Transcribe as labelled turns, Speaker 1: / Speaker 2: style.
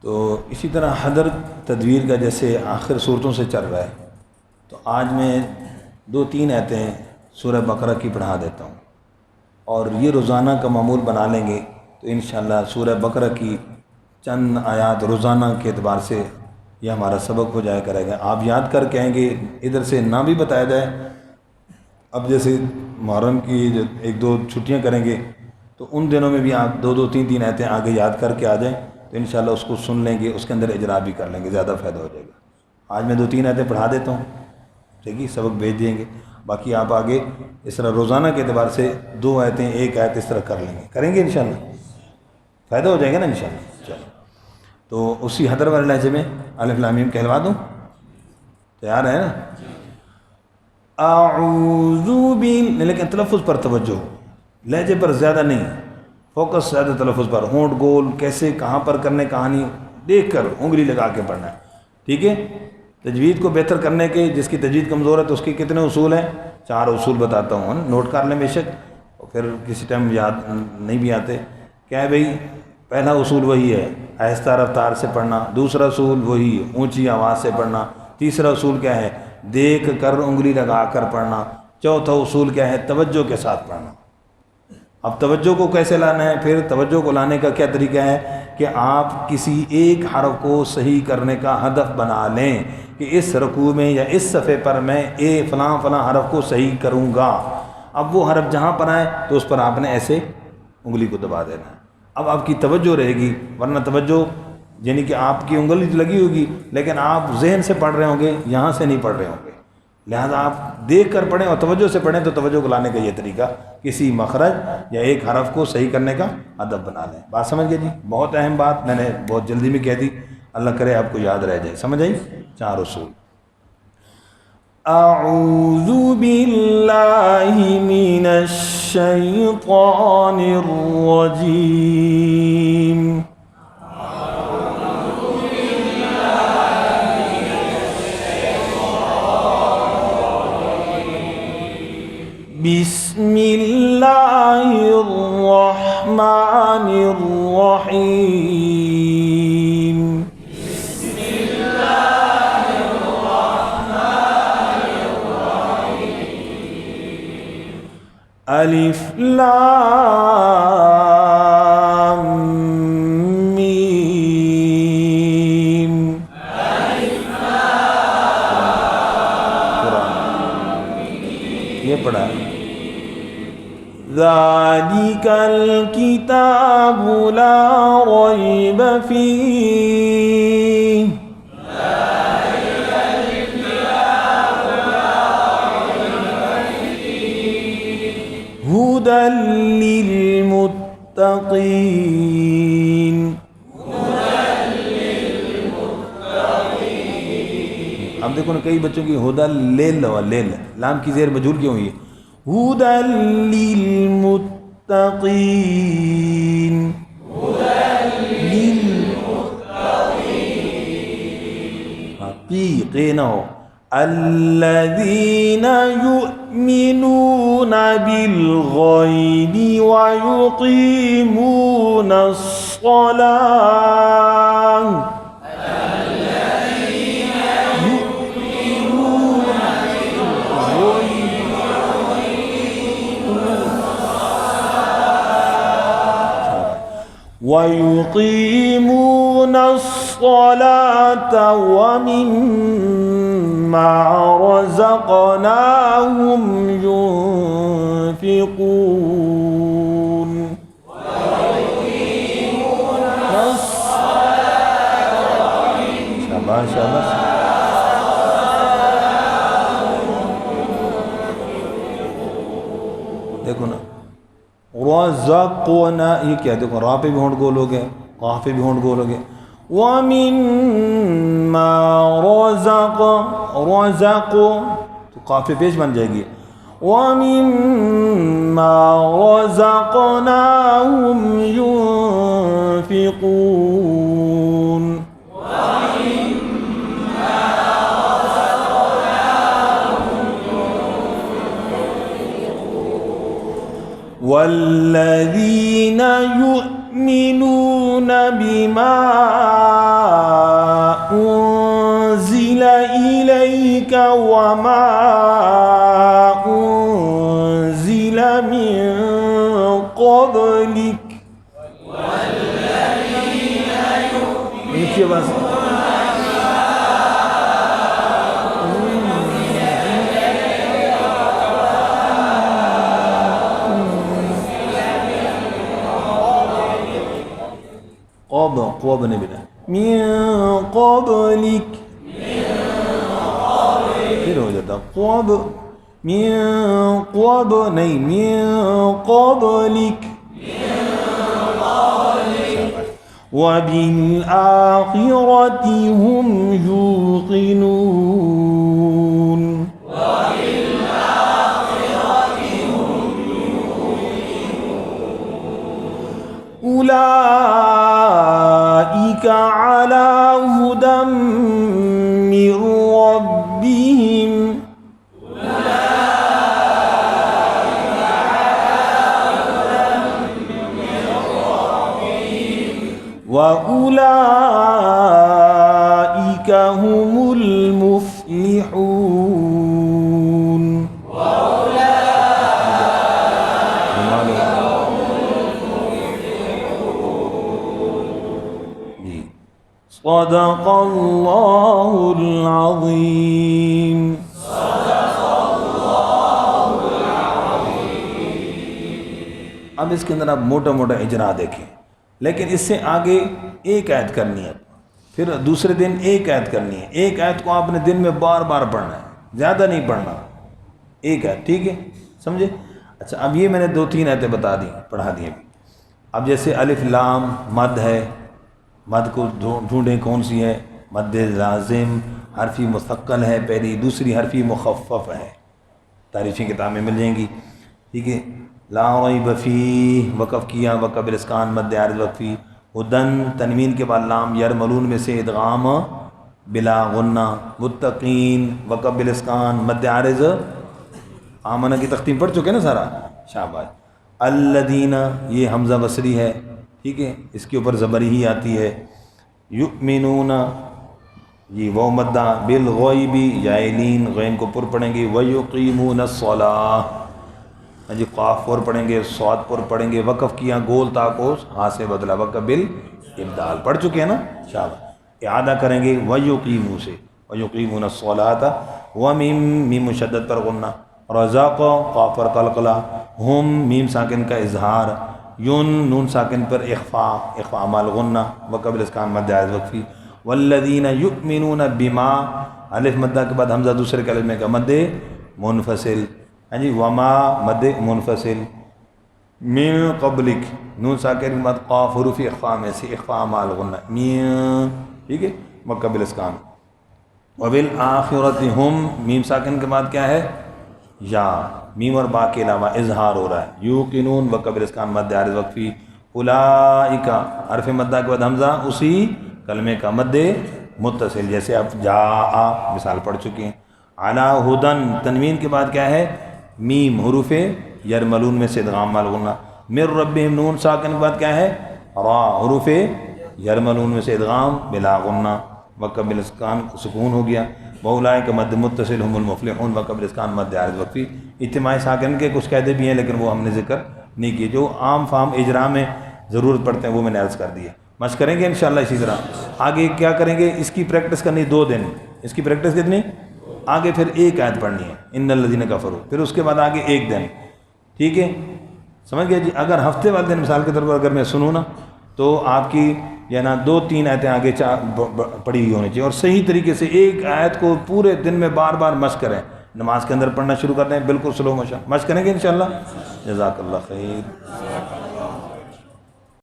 Speaker 1: تو اسی طرح حدر تدویر کا جیسے آخر صورتوں سے چل رہا ہے، تو آج میں 2-3 آیتیں سورہ بقرہ کی پڑھا دیتا ہوں، اور یہ روزانہ کا معمول بنا لیں گے تو انشاءاللہ سورہ بقرہ کی چند آیات روزانہ کے اعتبار سے یہ ہمارا سبق ہو جایا کرے گا۔ آپ یاد کر کے آئیں گے، ادھر سے نہ بھی بتایا جائے، اب جیسے محرم کی جو 1-2 چھٹیاں کریں گے تو ان دنوں میں بھی آپ 2-2 3-3 آیتیں آگے یاد کر کے آ جائیں تو انشاءاللہ اس کو سن لیں گے، اس کے اندر اجرا بھی کر لیں گے، زیادہ فائدہ ہو جائے گا۔ آج میں 2-3 آیتیں پڑھا دیتا ہوں، ٹھیک ہے، سبق بھیج دیں گے، باقی آپ آگے اس طرح روزانہ کے اعتبار سے 2 آیتیں 1 آیت اس طرح کر لیں گے، کریں گے انشاءاللہ، فائدہ ہو جائے گا نا انشاءاللہ۔ چلو تو اسی حدر والے لہجے میں الف لام میم کہلوا دوں، تیار ہے نا؟ اعوذ لیکن تلفظ پر توجہ، لہجے پر زیادہ نہیں، فوکس زیادہ تلفظ پر، ہونٹ گول کیسے کہاں پر کرنے، کہانی دیکھ کر انگلی لگا کے پڑھنا ہے، ٹھیک ہے۔ تجوید کو بہتر کرنے کے، جس کی تجوید کمزور ہے تو اس کے کتنے اصول ہیں؟ 4 اصول بتاتا ہوں، نوٹ کر لیں بے شک، پھر کسی ٹائم یاد نہیں بھی آتے۔ کیا ہے بھئی؟ پہلا اصول وہی ہے، آہستہ رفتار سے پڑھنا، دوسرا اصول وہی ہے، اونچی آواز سے پڑھنا، تیسرا اصول کیا ہے؟ دیکھ کر انگلی لگا کر پڑھنا، چوتھا اصول کیا ہے؟ توجہ کے ساتھ پڑھنا۔ اب توجہ کو کیسے لانا ہے؟ پھر توجہ کو لانے کا کیا طریقہ ہے کہ آپ کسی ایک حرف کو صحیح کرنے کا ہدف بنا لیں کہ اس رکوع میں یا اس صفحے پر میں فلاں فلاں حرف کو صحیح کروں گا۔ اب وہ حرف جہاں پر آئے تو اس پر آپ نے ایسے انگلی کو دبا دینا ہے۔ اب آپ کی توجہ رہے گی، ورنہ توجہ یعنی کہ آپ کی انگلی لگی ہوگی لیکن آپ ذہن سے پڑھ رہے ہوں گے، یہاں سے نہیں پڑھ رہے ہوں گے، لہذا آپ دیکھ کر پڑھیں اور توجہ سے پڑھیں۔ تو توجہ کو لانے کا یہ طریقہ، کسی مخرج یا ایک حرف کو صحیح کرنے کا ادب بنا لیں۔ بات سمجھ گئے جی؟ بہت اہم بات میں نے بہت جلدی میں کہہ دی، اللہ کرے آپ کو یاد رہ جائے۔ سمجھ آئی؟ 4 اصول۔ اعوذ باللہ من الشیطان الرجیم، بسم اللہ الرحمن الرحیم، بسم اللہ الرحمن الرحیم، الف لام میم، الف لام میم، یہ پڑھا ذالک الکتاب لا ریب فیہ، ذالک الکتاب لا ریب فیہ، ھدی للمتقین، اب دیکھو نا کئی بچوں کی ھدی لیل لام کی زیر مجہول کیوں ہوئی ہے؟ ھدی للمتقین، قی نہ ہو، الذین یؤمنون بالغیب ویقیمون الصلاۃ، وَيُقِيمُونَ الصَّلَاةَ وَمِمَّا رَزَقْنَاهُمْ يُنْفِقُونَ، شاباش شاباش، دیکھو نا رزقنا، یہ کیا؟ دیکھو را پہ بھی ہونٹ گول ہو گئے، قاف پہ بھی ہونٹ گول ہو گئے، وَمِمَّا رَزَق تو قاف پہ پیش بن جائے گی، وَمِمَّا رَزَقْنَاهُمْ يُنْفِقُونَ، والذین یؤمنون بما أنزل إليك وما أنزل من قبلك والذين يؤمنون قوب نے بنا من قبلك پھر ہو جاتا قوب من قوب نہیں من قبلك وبالآخرة هم يوقنون أولئك على هدى من ربهم وأولئك هم المفلحون صدق اللہ العظیم. اب اس کے اندر آپ موٹا موٹا اجرا دیکھیں، لیکن اس سے آگے ایک آیت کرنی ہے، پھر دوسرے دن ایک آیت کرنی ہے. ایک آیت کو آپ نے دن میں بار بار پڑھنا ہے، زیادہ نہیں پڑھنا، ایک آیت، ٹھیک ہے، سمجھے؟ اچھا اب یہ میں نے 2-3 آیتیں بتا دی، پڑھا دی. اب جیسے الف لام مد ہے، مد کو ڈھونڈیں کون سی ہے؟ مد لازم حرفی مثقل ہے پہلی، دوسری حرفی مخفف ہے، تعریفی کتاب میں مل جائیں گی، ٹھیک ہے. لا ریب فیہ وقف کیا، وقف بالاسکان مد عارض وقفی. ہدن تنوین کے بعد لام، یرملون میں سے ادغام بلا غنہ. متقین وقف بالاسکان مد عارض، آمنہ کی تختیم پڑھ چکے نا سارا، شاباش. الذین یہ حمزہ بصری ہے، ٹھیک ہے، اس کے اوپر زبری ہی آتی ہے. یؤمنون یہ وہ مدہ بالغیب یائلین غین کو پر پڑھیں گے. ویقیمون الصلاۃ جی قاف پر پڑھیں گے، صاد پر پڑھیں گے. وقف کیا گول تاکوس ہاں سے بدلا، وقف بالابدال پڑھ چکے ہیں نا، شاباش. اعادہ کریں گے ویقیمون سے، ویقیمون الصلاۃ ومیم میم مشدد پر غنہ. رزاق قاف پر قلقلہ. ہم میم ساکن کا اظہار. یون نون ساکن پر اخفاء مال غنہ وقف بالاسکان مد عارض وقفی. والذین یؤمنون بما الف مدہ کے بعد حمزہ دوسرے کلمے کا مد منفصل، ہاں جی. وما مد منفصل. من قبلک نون ساکن کے بعد قاف حروف اخفاء میں سے اخفاء مال غنہ من، ٹھیک ہے، وقف بالاسکان. وبالآخرۃ ہم میم ساکن کے بعد کیا ہے؟ یا میم اور با کے علاوہ اظہار ہو رہا ہے. یوقنون وقف بالاسکان مد عارض وقفی. اولئک حرف مدہ کے بعد حمزہ اسی کلمے کا مد متصل، جیسے آپ جاء مثال پڑھ چکے ہیں. علی ہدن تنوین کے بعد کیا ہے؟ میم حروف یرملون میں سے ادغام مال غنہ. من ربہم نون ساکن کے بعد کیا ہے؟ را حروف یرملون میں سے ادغام بلا غنہ وقف بالاسکان سکون ہو گیا. وَأُولَئِكَ مد متصل هم المفلحون وقف بالاسکان مد عارض وقفی. اجتماعی ساکن کے کچھ قاعدے بھی ہیں لیکن وہ ہم نے ذکر نہیں کیے، جو عام فام اجرا میں ضرورت پڑتے ہیں وہ میں نے عرض کر دیا. مشق کریں گے انشاءاللہ. اسی طرح آگے کیا کریں گے؟ اس کی پریکٹس کرنی 2 دن، اس کی پریکٹس کتنی؟ آگے پھر ایک آیت پڑھنی ہے ان الذین کفروا، پھر اس کے بعد آگے 1 دن، ٹھیک ہے، سمجھ گئے جی. اگر ہفتے والے دن مثال کے طور پر اگر میں سنوں نا تو آپ کی یا نا 2-3 آیتیں آگے پڑھی ہوئی ہونی چاہیے، اور صحیح طریقے سے ایک آیت کو پورے دن میں بار بار مشق کریں. نماز کے اندر پڑھنا شروع کر دیں، بالکل سلو موشن مشق کریں گے انشاءاللہ. جزاک اللہ خیر.